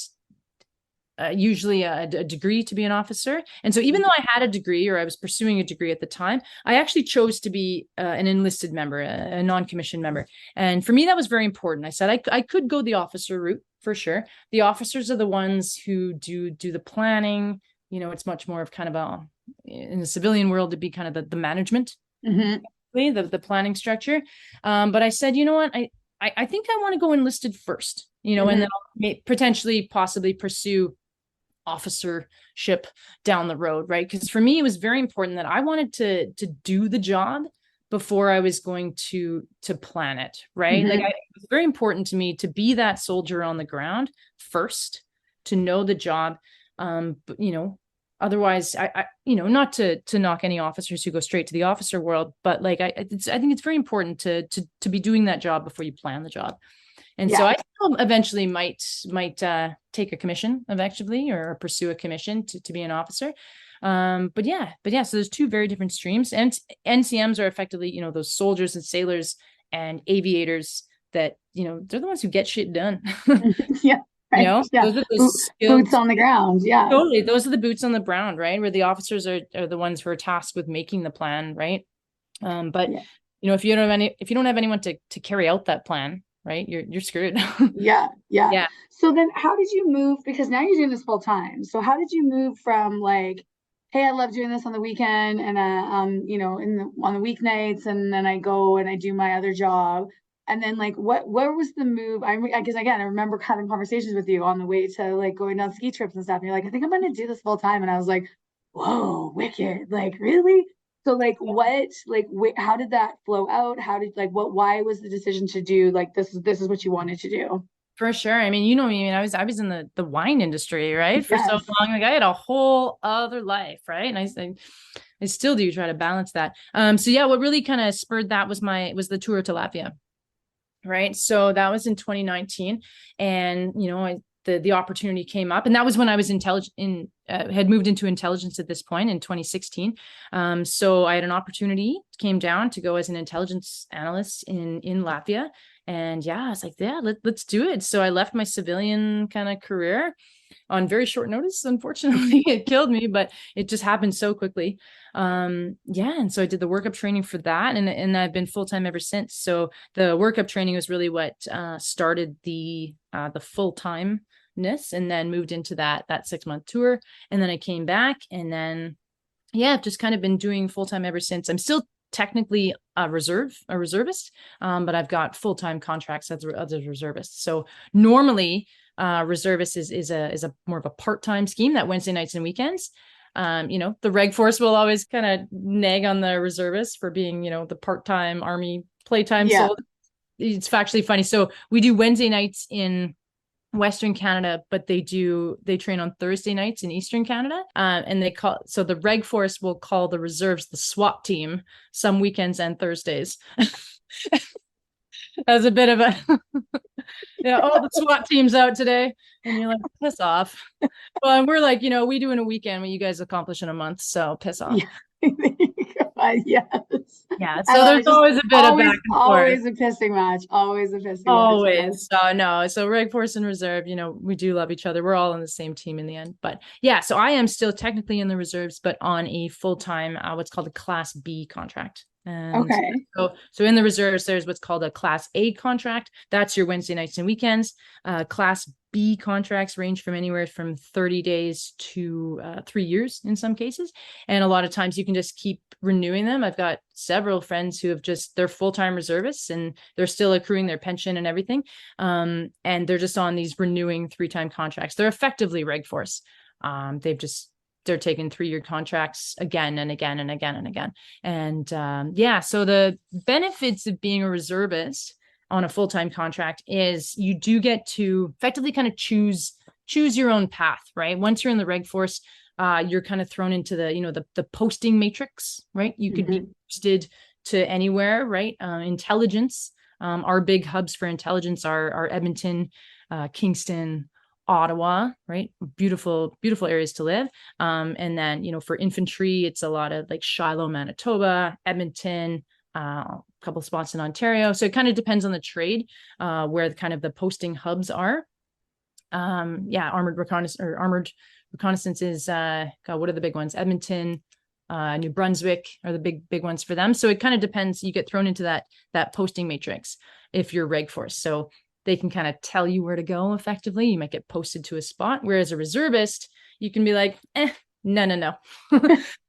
usually a degree to be an officer. And so even though I had a degree, or I was pursuing a degree at the time, I actually chose to be an enlisted member, a non-commissioned member. And for me, that was very important. I said I could go the officer route for sure. The officers are the ones who do the planning. It's much more of kind of in the civilian world to be kind of the management, the planning structure. But I said, you know what, I think I want to go enlisted first, and then I'll potentially possibly pursue officership down the road, right? Because for me, it was very important that I wanted to do the job before I was going to plan it, right? Like it was very important to me to be that soldier on the ground first, to know the job. But otherwise, I not to knock any officers who go straight to the officer world, but like I think it's very important to be doing that job before you plan the job. And so I still eventually might take a commission effectively, or pursue a commission to be an officer. But yeah, so there's 2 very different streams, and NCMs are effectively, those soldiers and sailors and aviators that, they're the ones who get shit done. Yeah. Right. Those are those boots on the ground. Yeah, totally. Those are the boots on the ground, right? Where the officers are the ones who are tasked with making the plan, right? But if you don't have anyone to carry out that plan, right, you're screwed. Yeah. So then how did you move, because now you're doing this full time, so how did you move from like, hey, I love doing this on the weekend and on the weeknights, and then I go and I do my other job, and then like where was the move? Because again, I remember having conversations with you on the way to like going on ski trips and stuff, and you're like, I think I'm going to do this full time, and I was like, whoa, wicked, like really? So like how did that flow out? How did why was the decision to do like this is what you wanted to do? For sure. I mean, you know me. I mean, I was in the wine industry, right? For so Yes. long. Like I had a whole other life, right? And I still do try to balance that. So yeah, what really kind of spurred that was the tour to Latvia. Right. So that was in 2019. And the opportunity came up, and that was when I was had moved into intelligence at this point in 2016. So I had an opportunity, came down to go as an intelligence analyst in Latvia. And yeah, I was like, yeah, let's do it. So I left my civilian kind of career on very short notice. Unfortunately, it killed me, but it just happened so quickly. Yeah. And so I did the workup training for that, and I've been full-time ever since. So the workup training was really what started the full-timeness, and then moved into that 6-month tour. And then I came back, and then yeah, I've just kind of been doing full-time ever since. I'm still technically a reservist, but I've got full-time contracts as a reservist. So normally reservist is a more of a part-time scheme, that Wednesday nights and weekends. The reg force will always kind of nag on the reservists for being, the part-time Army playtime. Yeah. So it's factually funny. So we do Wednesday nights in Western Canada, but they train on Thursday nights in Eastern Canada. And so the reg force will call the reserves the SWAT team some weekends and Thursdays. As a bit of a all the SWAT teams out today, and you're like, piss off. Well, and we're like, we do in a weekend what you guys accomplish in a month, so piss off. Yes. Yeah. So there's always a bit of back and forth. Always a pissing match. Always a pissing match. No. So Reg Force and Reserve, we do love each other. We're all on the same team in the end. But yeah, so I am still technically in the reserves, but on a full-time, what's called a Class B contract. And okay. So in the reserves, there's what's called a Class A contract. That's your Wednesday nights and weekends. Class B contracts range from anywhere from 30 days to 3 years in some cases. And a lot of times you can just keep renewing them. I've got several friends who they're full-time reservists, and they're still accruing their pension and everything. And they're just on these renewing 3-time contracts. They're effectively reg force. They're taking 3-year contracts again and again and again and again. And so the benefits of being a reservist on a full-time contract is you do get to effectively kind of choose your own path, right? Once you're in the reg force, you're kind of thrown into the posting matrix, right? You could be posted to anywhere, right? Intelligence, our big hubs for intelligence are Edmonton, Kingston, Ottawa, right? Beautiful areas to live. And then, for infantry, it's a lot of like Shiloh, Manitoba, Edmonton, a couple of spots in Ontario. So it kind of depends on the trade, where the posting hubs are. Armored reconnaissance is, what are the big ones? Edmonton, New Brunswick are the big ones for them. So it kind of depends. You get thrown into that posting matrix if you're reg force. So they can kind of tell you where to go effectively. You might get posted to a spot. Whereas a reservist, you can be like, no.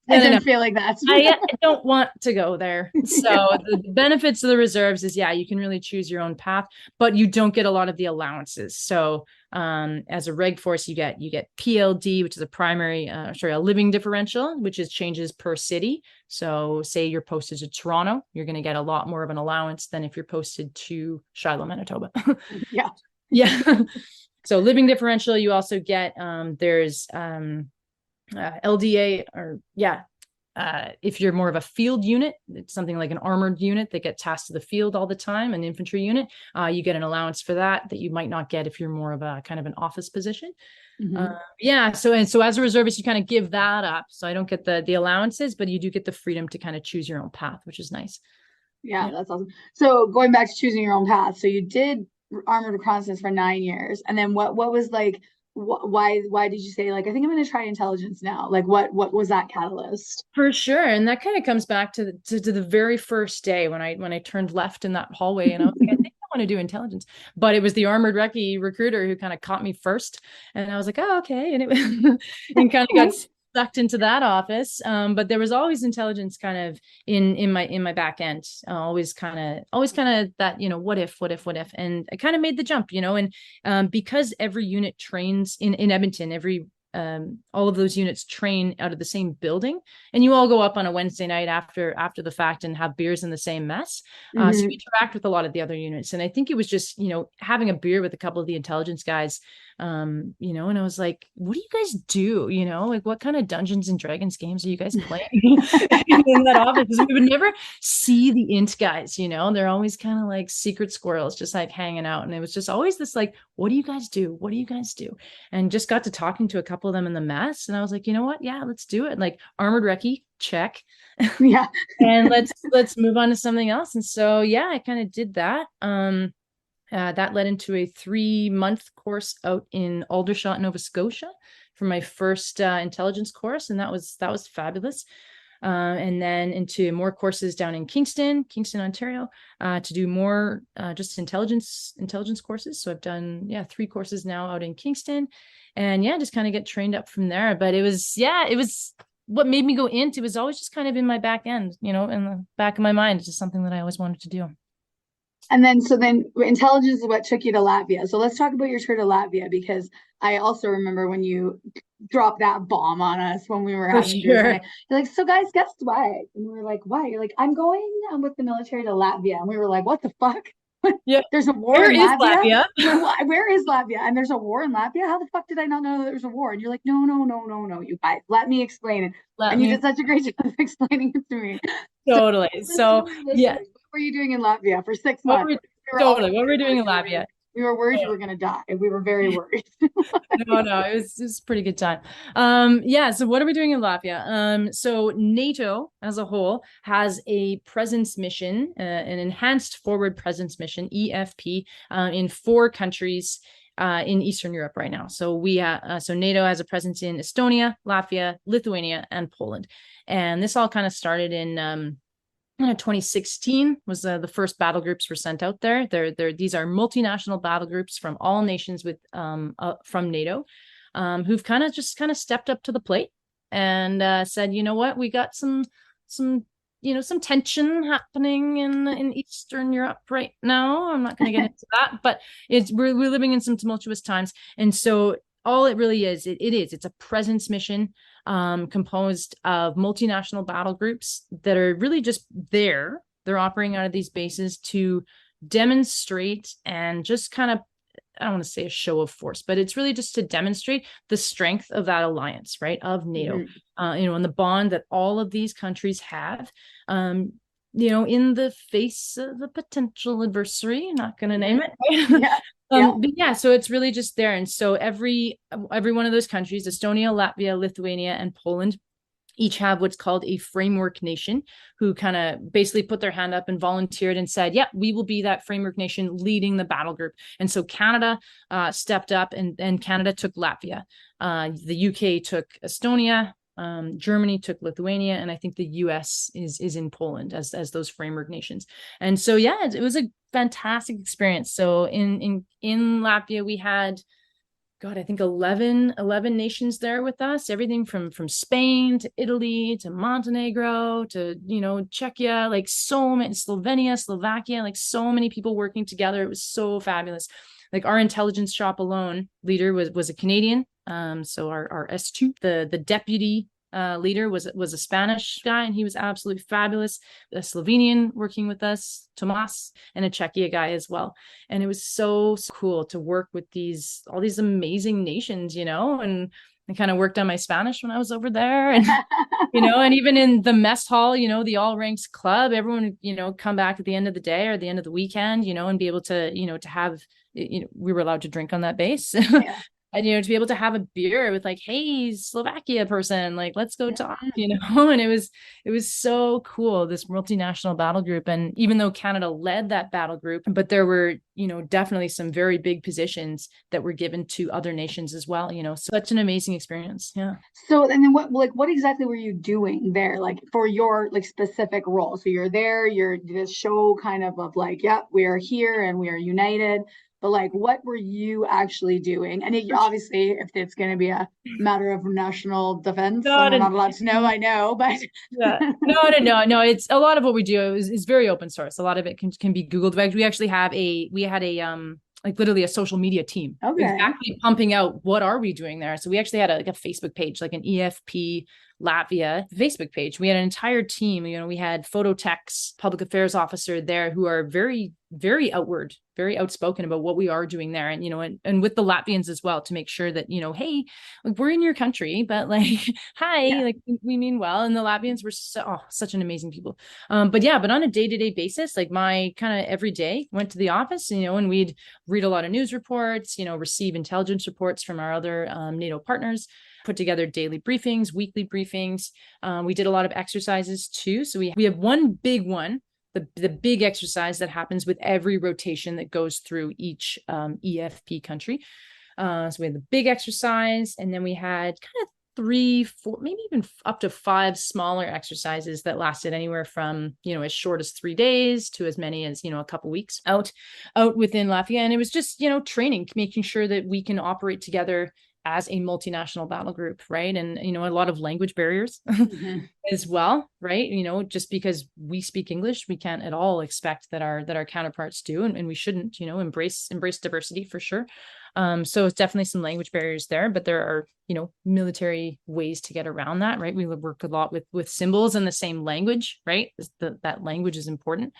I don't feel like that. I don't want to go there. So the benefits of the reserves is, you can really choose your own path, but you don't get a lot of the allowances. So as a reg force, you get PLD, which is a living differential, which is changes per city. So say you're posted to Toronto, you're going to get a lot more of an allowance than if you're posted to Shiloh, Manitoba. Yeah. So living differential, you also get, there's LDA, or if you're more of a field unit, it's something like an armored unit that get tasked to the field all the time, an infantry unit, you get an allowance for that you might not get if you're more of a kind of an office position. So as a reservist, you kind of give that up. So I don't get the allowances, but you do get the freedom to kind of choose your own path, which is nice. Yeah, that's awesome. So going back to choosing your own path, so you did armored reconnaissance for 9 years, and then what was like, why did you say, like, I think I'm going to try intelligence now? Like, what was that catalyst? For sure. And that kind of comes back to the very first day when I turned left in that hallway, and I was like, I think I want to do intelligence. But it was the armored recce recruiter who kind of caught me first, and I was like, oh, okay. And it and kind of got sucked into that office. But there was always intelligence kind of in my back end, always kind of that, what if, and I kind of made the jump, and because every unit trains in Edmonton, every all of those units train out of the same building, and you all go up on a Wednesday night after the fact and have beers in the same mess. So you interact with a lot of the other units. And I think it was just, having a beer with a couple of the intelligence guys, and I was like, what do you guys do? Like, what kind of Dungeons and Dragons games are you guys playing in that office? Because we would never see the int guys, they're always kind of like secret squirrels, just like hanging out. And it was just always this like, what do you guys do? What do you guys do? And just got to talking to a couple of them in the mess. And I was like, you know what? Yeah, let's do it. Like, armored recce, check. Yeah. And let's move on to something else. And so, yeah, I kind of did that. That led into a 3-month course out in Aldershot, Nova Scotia, for my first intelligence course, and that was fabulous. And then into more courses down in Kingston, Ontario, to do more just intelligence courses. So I've done 3 courses now out in Kingston, and just kind of get trained up from there. But it was what made me go into. It was always just kind of in my back end, in the back of my mind. It's just something that I always wanted to do. And then intelligence is what took you to Latvia. So let's talk about your tour to Latvia, because I also remember when you dropped that bomb on us when we were having You're like, so guys, guess what? And we were like, why? You're like, I'm going with the military to Latvia. And we were like, what the fuck? Yeah. There's a war in Latvia? Where is Latvia? And there's a war in Latvia? How the fuck did I not know that there was a war? And you're like, no, you guys, let me explain it. You did such a great job of explaining it to me. Totally. So yeah. What were you doing in Latvia for 6 months? What were we doing in Latvia? We were worried you were going to die. We were very worried. No, it was a pretty good time. So what are we doing in Latvia? So NATO as a whole has a presence mission, an enhanced forward presence mission, EFP, in 4 countries in Eastern Europe right now. So so NATO has a presence in Estonia, Latvia, Lithuania, and Poland. And this all kind of started in 2016 was the first battle groups were sent out there. These are multinational battle groups from all nations with from NATO, who've kind of stepped up to the plate and said, you know what, we got some tension happening in Eastern Europe right now. I'm not going to get into that, but we're living in some tumultuous times, and so all it really is, it's a presence mission composed of multinational battle groups that are really just there. They're operating out of these bases to demonstrate and just kind of, I don't want to say a show of force, but it's really just to demonstrate the strength of that alliance, right, of NATO, and the bond that all of these countries have, in the face of a potential adversary. I'm not going to name it. But so it's really just there. And so every one of those countries, Estonia, Latvia, Lithuania, and Poland, each have what's called a framework nation, who kind of basically put their hand up and volunteered and said, we will be that framework nation leading the battle group. And so Canada stepped up, and Canada took Latvia. The UK took Estonia. Germany took Lithuania, and I think the US is in Poland as those framework nations. And so it was a fantastic experience. So in Latvia we had, I think 11 nations there with us, everything from Spain to Italy to Montenegro to Czechia, like so many, Slovenia, Slovakia, like so many people working together. It was so fabulous. Like our intelligence shop alone leader was a Canadian. So our S2, the deputy leader was a Spanish guy, and he was absolutely fabulous. A Slovenian working with us, Tomas, and a Czechia guy as well. And it was so cool to work with all these amazing nations, and I kind of worked on my Spanish when I was over there, and and even in the mess hall, the all ranks club, everyone would, come back at the end of the day or the end of the weekend, and be able to, to have, we were allowed to drink on that base. And, to be able to have a beer with like, hey, Slovakia person, like, let's go talk, and it was so cool, this multinational battle group. And even though Canada led that battle group, but there were, definitely some very big positions that were given to other nations as well, such an amazing experience. Yeah. So, and then what exactly were you doing there? Like for your specific role? So you're there, you're this show kind of like, we are here and we are united. But what were you actually doing? And obviously, if it's going to be a matter of national defense, I'm not allowed to know. I know, but no. It's a lot of what we do is very open source. A lot of it can be Googled. We actually had a like literally a social media team, exactly pumping out what are we doing there. So we actually had a Facebook page, like an EFP Latvia Facebook page. We had an entire team. We had photo techs, public affairs officer there who are very, very outward, very outspoken about what we are doing there. And, and with the Latvians as well, to make sure that, hey, like, we're in your country, but like, hi, like we mean well. And the Latvians were such an amazing people. But on a day-to-day basis, like my kind of every day went to the office, and we'd read a lot of news reports, receive intelligence reports from our other NATO partners, put together daily briefings, weekly briefings. We did a lot of exercises too. So we have one big one, the big exercise that happens with every rotation that goes through each EFP country. So we had the big exercise, and then we had kind of 3, 4, maybe even up to 5 smaller exercises that lasted anywhere from, as short as 3 days to as many as, a couple weeks out within Latvia. And it was just, training, making sure that we can operate together as a multinational battle group, right? And, a lot of language barriers as well, right? Just because we speak English, we can't at all expect that our counterparts do, and we shouldn't, embrace diversity for sure. So it's definitely some language barriers there, but there are, military ways to get around that, right? We work a lot with symbols in the same language, right? That language is important.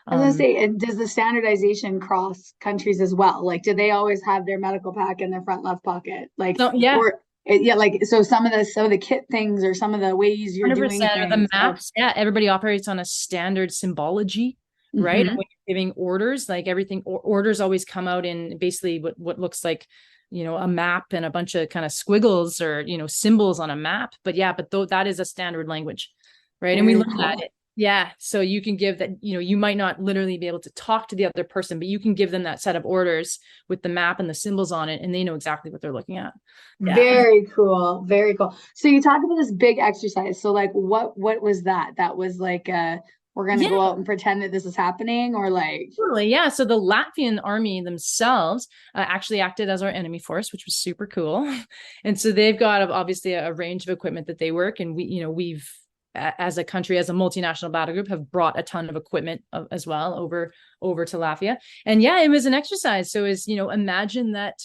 I was gonna say, does the standardization cross countries as well? Like, do they always have their medical pack in their front left pocket? Like, so, like, so some of the kit things, or some of the ways you're doing things, or the maps. Everybody operates on a standard symbology, right? When you're giving orders, like everything, orders always come out in basically what looks like, a map and a bunch of kind of squiggles or, symbols on a map. But that is a standard language, right? And we looked at it. Yeah. So you can give that, you might not literally be able to talk to the other person, but you can give them that set of orders with the map and the symbols on it, and they know exactly what they're looking at. Yeah. Very cool. Very cool. So you talked about this big exercise. So like, what was that? That was like, we're going to go out and pretend that this is happening, or like? Totally. Yeah. So the Latvian army themselves actually acted as our enemy force, which was super cool. And so they've got obviously a range of equipment that they work. And we've, as a country, as a multinational battle group, have brought a ton of equipment as well over to Latvia. And it was an exercise. So is, imagine that,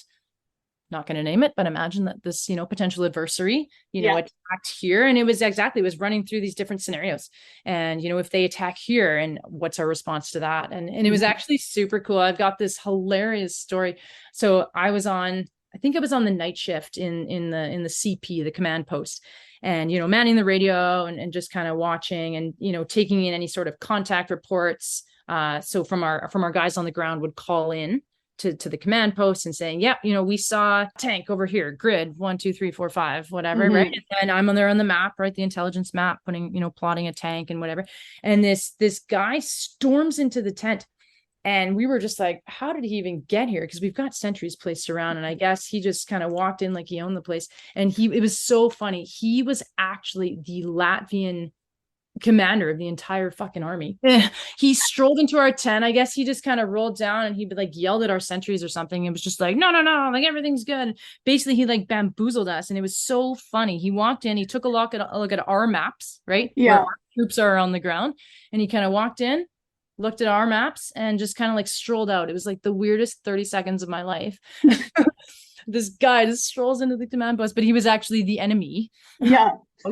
not going to name it, but imagine that this, potential adversary, attacked here. And it was running through these different scenarios. And, if they attack here, and what's our response to that? And it was actually super cool. I've got this hilarious story. So I think I was on the night shift in the CP, the command post, and, manning the radio and just kind of watching and, taking in any sort of contact reports. So from our guys on the ground would call in to the command post and saying, we saw a tank over here, grid 1, 2, 3, 4, 5, whatever. Right. And I'm on there on the map, right? The intelligence map, plotting a tank and whatever. And this guy storms into the tent. And we were just like, how did he even get here? Because we've got sentries placed around. And I guess he just kind of walked in like he owned the place. And it was so funny. He was actually the Latvian commander of the entire fucking army. He strolled into our tent. I guess he just kind of rolled down and he like yelled at our sentries or something. It was just like, no, like everything's good. Basically, he like bamboozled us. And it was so funny. He walked in, he took a look at our maps, right? Yeah. Where our troops are on the ground. And he kind of walked in, looked at our maps, and just kind of like strolled out. It was like the weirdest 30 seconds of my life. This guy just strolls into the command post, but he was actually the enemy. Yeah.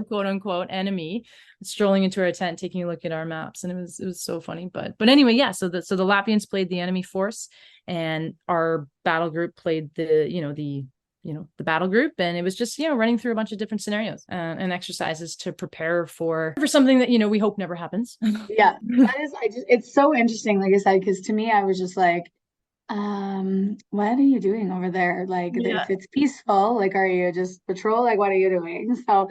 Quote unquote enemy, strolling into our tent, taking a look at our maps. And it was so funny. But anyway, so the Latvians played the enemy force, and our battle group played the battle group. And it was just, running through a bunch of different scenarios and exercises to prepare for something that, we hope never happens. Yeah. It's so interesting. Like I said, because to me, I was just like, what are you doing over there? Like, if it's peaceful, like, are you just patrol? Like, what are you doing? So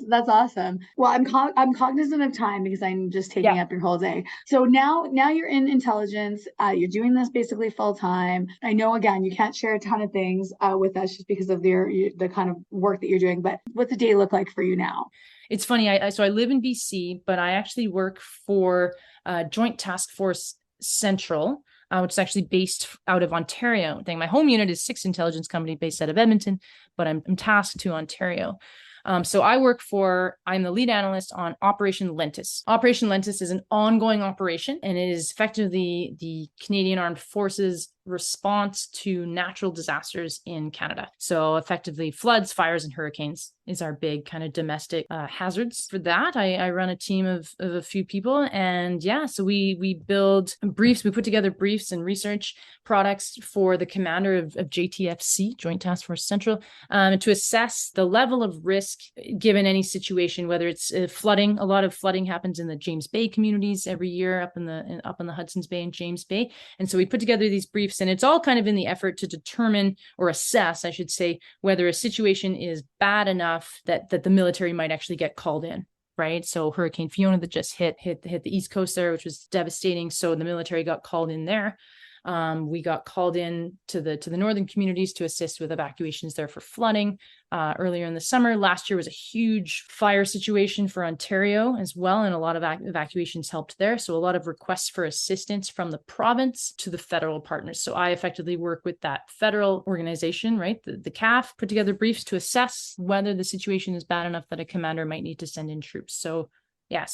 that's awesome. Well, I'm cognizant of time because I'm just taking up your whole day. So now you're in intelligence. You're doing this basically full time. I know, again, you can't share a ton of things with us just because of the kind of work that you're doing, but what's the day look like for you now? It's funny. So I live in BC, but I actually work for Joint Task Force Central, which is actually based out of Ontario. My home unit is 6th Intelligence Company based out of Edmonton, but I'm tasked to Ontario. So I'm the lead analyst on Operation Lentis. Operation Lentis is an ongoing operation, and it is effectively the Canadian Armed Forces response to natural disasters in Canada. So effectively floods, fires, and hurricanes is our big kind of domestic hazards. For that, I run a team of a few people, and so we build briefs. We put together briefs and research products for the commander of JTFC, Joint Task Force Central, to assess the level of risk given any situation, whether it's flooding. A lot of flooding happens in the James Bay communities every year up in the Hudson's Bay and James Bay. And so we put together these briefs, and it's all kind of in the effort to determine or assess, I should say, whether a situation is bad enough that the military might actually get called in. Right. So Hurricane Fiona that just hit the East Coast there, which was devastating. So the military got called in there. We got called in to the northern communities to assist with evacuations there for flooding earlier in the summer. Last year was a huge fire situation for Ontario as well, and a lot of evacuations helped there. So a lot of requests for assistance from the province to the federal partners. So I effectively work with that federal organization, right? The CAF, put together briefs to assess whether the situation is bad enough that a commander might need to send in troops. So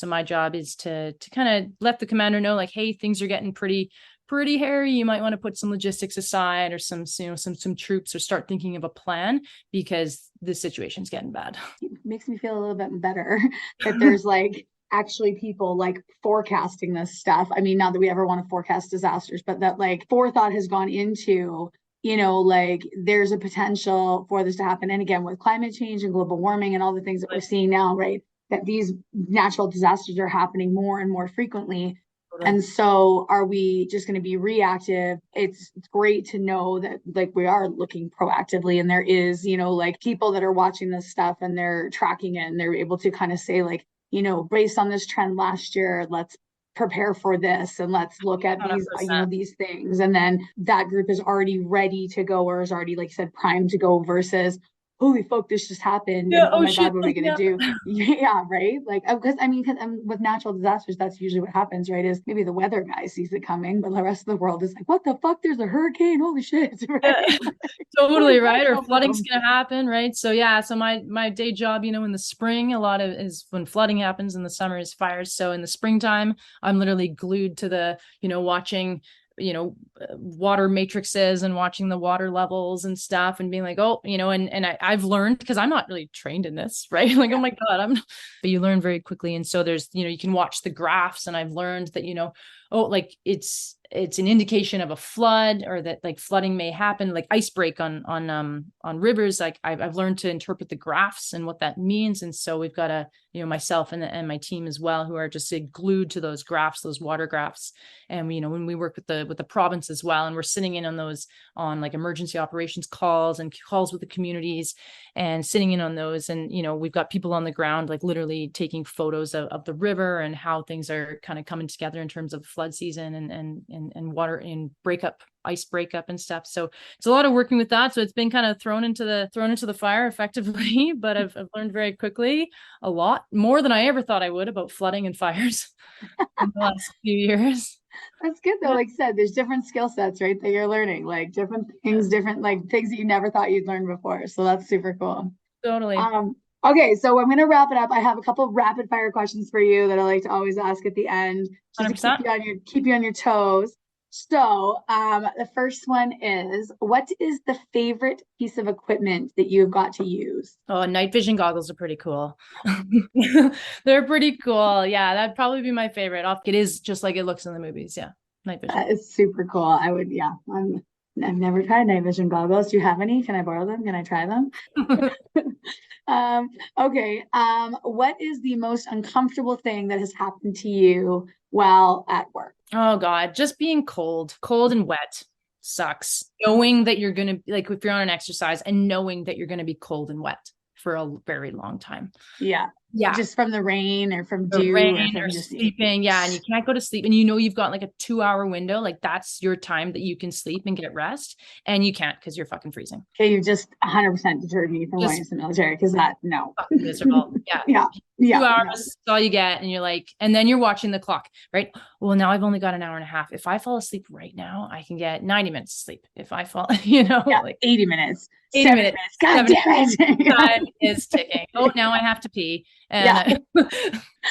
my job is to kind of let the commander know, like, hey, things are getting pretty hairy. You might want to put some logistics aside or some troops, or start thinking of a plan because the situation's getting bad. It makes me feel a little bit better that there's like actually people like forecasting this stuff. I mean, not that we ever want to forecast disasters, but that like forethought has gone into, like there's a potential for this to happen. And again, with climate change and global warming and all the things that we're seeing now, right, that these natural disasters are happening more and more frequently. And so are we just going to be reactive? It's great to know that like we are looking proactively, and there is, like people that are watching this stuff and they're tracking it, and they're able to kind of say like, based on this trend last year, let's prepare for this, and let's look at these, 100%. These things. And then that group is already ready to go, or is already, like I said, primed to go, versus holy fuck, this just happened. Yeah, and, oh my shit, God, what are we going to do? Yeah, right? Like, because with natural disasters, that's usually what happens, right? Is maybe the weather guy sees it coming, but the rest of the world is like, what the fuck? There's a hurricane. Holy shit. Right? Yeah, totally, right? Or flooding's going to happen, right? So so my day job, in the spring, a lot of is when flooding happens. In the summer is fires. So in the springtime, I'm literally glued to the, watching water matrices and watching the water levels and stuff, and being like, oh, and I've learned, because I'm not really trained in this, right? Like, oh my God, but you learn very quickly. And so there's, you can watch the graphs, and I've learned that, like it's an indication of a flood, or that like flooding may happen, like ice break on rivers. Like I've learned to interpret the graphs and what that means. And so we've got myself and my team as well, who are just glued to those graphs, those water graphs. And when we work with the province as well, and we're sitting in on those, on like emergency operations calls and calls with the communities, and sitting in on those. And, we've got people on the ground, like literally taking photos of the river and how things are kind of coming together in terms of flood season and water and ice breakup and stuff. So it's a lot of working with that. So it's been kind of thrown into the fire effectively, but I've learned very quickly a lot more than I ever thought I would about flooding and fires in the last few years. That's good though. Like I said, there's different skill sets, right, that you're learning, like different things, different like things that you never thought you'd learn before. So that's super cool. Totally. Okay, so I'm going to wrap it up. I have a couple of rapid fire questions for you that I like to always ask at the end, just 100%. To keep you on your toes. So the first one is, what is the favorite piece of equipment that you've got to use? Oh, night vision goggles are pretty cool. They're pretty cool. Yeah, that'd probably be my favorite. It is just like it looks in the movies. Yeah, night vision. That is super cool. I've never tried night vision goggles. Do you have any? Can I borrow them? Can I try them? Okay. What is the most uncomfortable thing that has happened to you while at work? Oh God, just being cold and wet sucks. Knowing that you're going to, like, if you're on an exercise and knowing that you're going to be cold and wet for a very long time. Yeah. Just from the rain or from dew or just sleeping. Yeah. And you can't go to sleep, and you've got like a 2-hour window. Like that's your time that you can sleep and get rest, and you can't because you're fucking freezing. Okay. You just 100% deterred me from going to the military, because no. Miserable. Yeah. Yeah. 2 hours is all you get. And you're like, and then you're watching the clock, right? Well, now I've only got an hour and a half. If I fall asleep right now, I can get 90 minutes of sleep. If I fall, like 80 minutes. 80 minutes. God damn it. Time is ticking. Oh, now I have to pee. And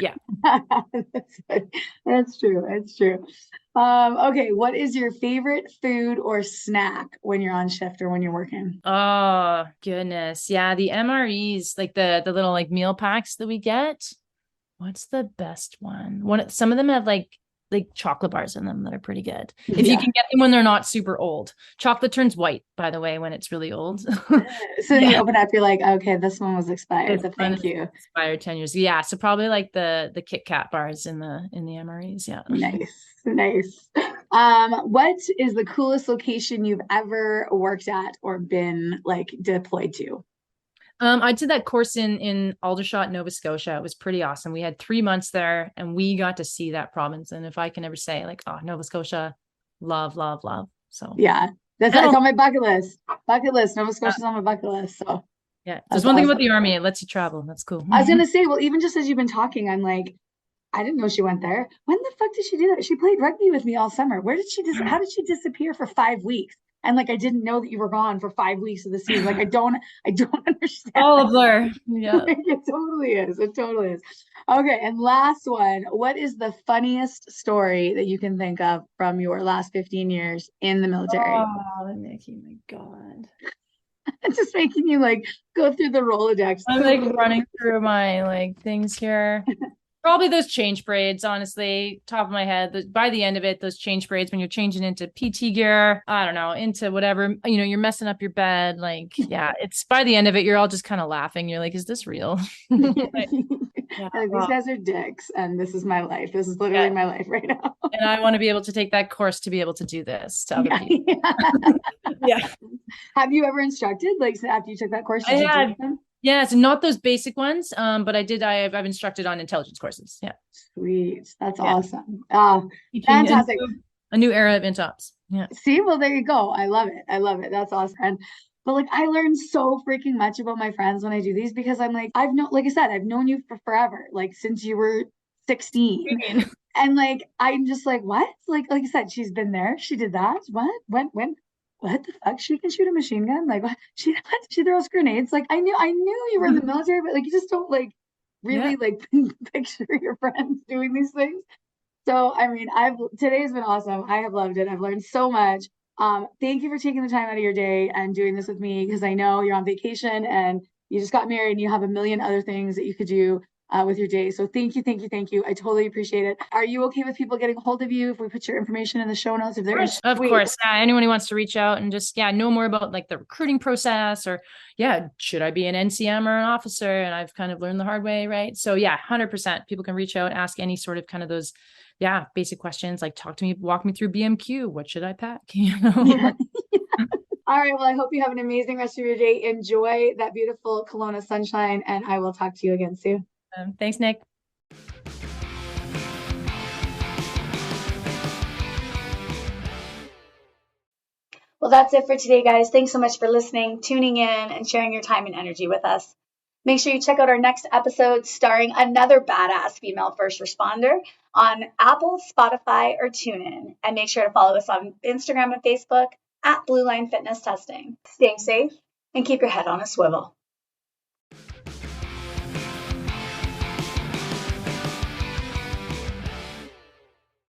yeah. That's true. That's true. Okay, what is your favorite food or snack when you're on shift or when you're working? Oh goodness. Yeah, the MREs, like the little like meal packs that we get. What's the best one? Some of them have like chocolate bars in them that are pretty good. If you Yeah. can get them when they're not super old. Chocolate turns white, by the way, when it's really old. So Yeah. you open up, you're like, okay, this one was expired, This but one thank is you. expired 10 years. Yeah. So probably like the Kit Kat bars in the MREs. Yeah. Nice, nice. What is the coolest location you've ever worked at or been like deployed to? I did that course in Aldershot, Nova Scotia. It was pretty awesome. We had 3 months there and we got to see that province. And if I can ever say like, oh, Nova Scotia, love, love, love. So Yeah, it's on my bucket list. Bucket list. Nova Scotia's on my bucket list. So yeah, that's there's one thing about awesome. the Army. It lets you travel. That's cool. I was gonna say, well, even just as you've been talking, I'm like, I didn't know she went there. When the fuck did she do that? She played rugby with me all summer. Where did she how did she disappear for 5 weeks? And like I didn't know that you were gone for 5 weeks of the season. Like I don't understand. All a blur. Yeah. It totally is. It totally is. Okay, and last one. What is the funniest story that you can think of from your last 15 years in the military? Oh, Nikki, my God. It's just making you like go through the Rolodex. I'm like running through my like things here. Probably those change braids, honestly, top of my head. By the end of it, those change braids, when you're changing into PT gear, I don't know, into whatever, you're messing up your bed. Like, yeah, it's by the end of it, you're all just kind of laughing. You're like, is this real? Yeah, Like, these guys are dicks, and this is my life. This is literally yeah. my life right now. And I want to be able to take that course to be able to do this to other Yeah. people. Yeah. Have you ever instructed, like, after you took that course, did you do them? Yeah, so not those basic ones, but I've instructed on intelligence courses. Yeah. Sweet. That's Yeah. awesome. Teaching Fantastic. A new era of intops. Yeah. See, well, there you go. I love it. I love it. That's awesome. But like I learned so freaking much about my friends when I do these because I'm like, like I said, I've known you for forever, like since you were 16. And like I'm just like, what? Like I said, she's been there, she did that. When what the fuck? She can shoot a machine gun? Like what? She throws grenades. Like I knew you were in the military, but like you just don't like really like picture your friends doing these things. So I mean, today's been awesome. I have loved it. I've learned so much. Thank you for taking the time out of your day and doing this with me because I know you're on vacation and you just got married and you have a million other things that you could do with your day. So thank you, thank you, thank you. I totally appreciate it. Are you okay with people getting a hold of you if we put your information in the show notes? If they're Of course. Anyone who wants to reach out and just know more about like the recruiting process or should I be an NCM or an officer? And I've kind of learned the hard way, right? So 100% people can reach out, ask any sort of kind of those basic questions, like talk to me, walk me through BMQ. What should I pack? Yeah. All right. Well, I hope you have an amazing rest of your day. Enjoy that beautiful Kelowna sunshine, and I will talk to you again soon. Thanks, Nick. Well, that's it for today, guys. Thanks so much for listening, tuning in, and sharing your time and energy with us. Make sure you check out our next episode starring another badass female first responder on Apple, Spotify, or TuneIn. And make sure to follow us on Instagram and Facebook at Blue Line Fitness Testing. Stay safe and keep your head on a swivel.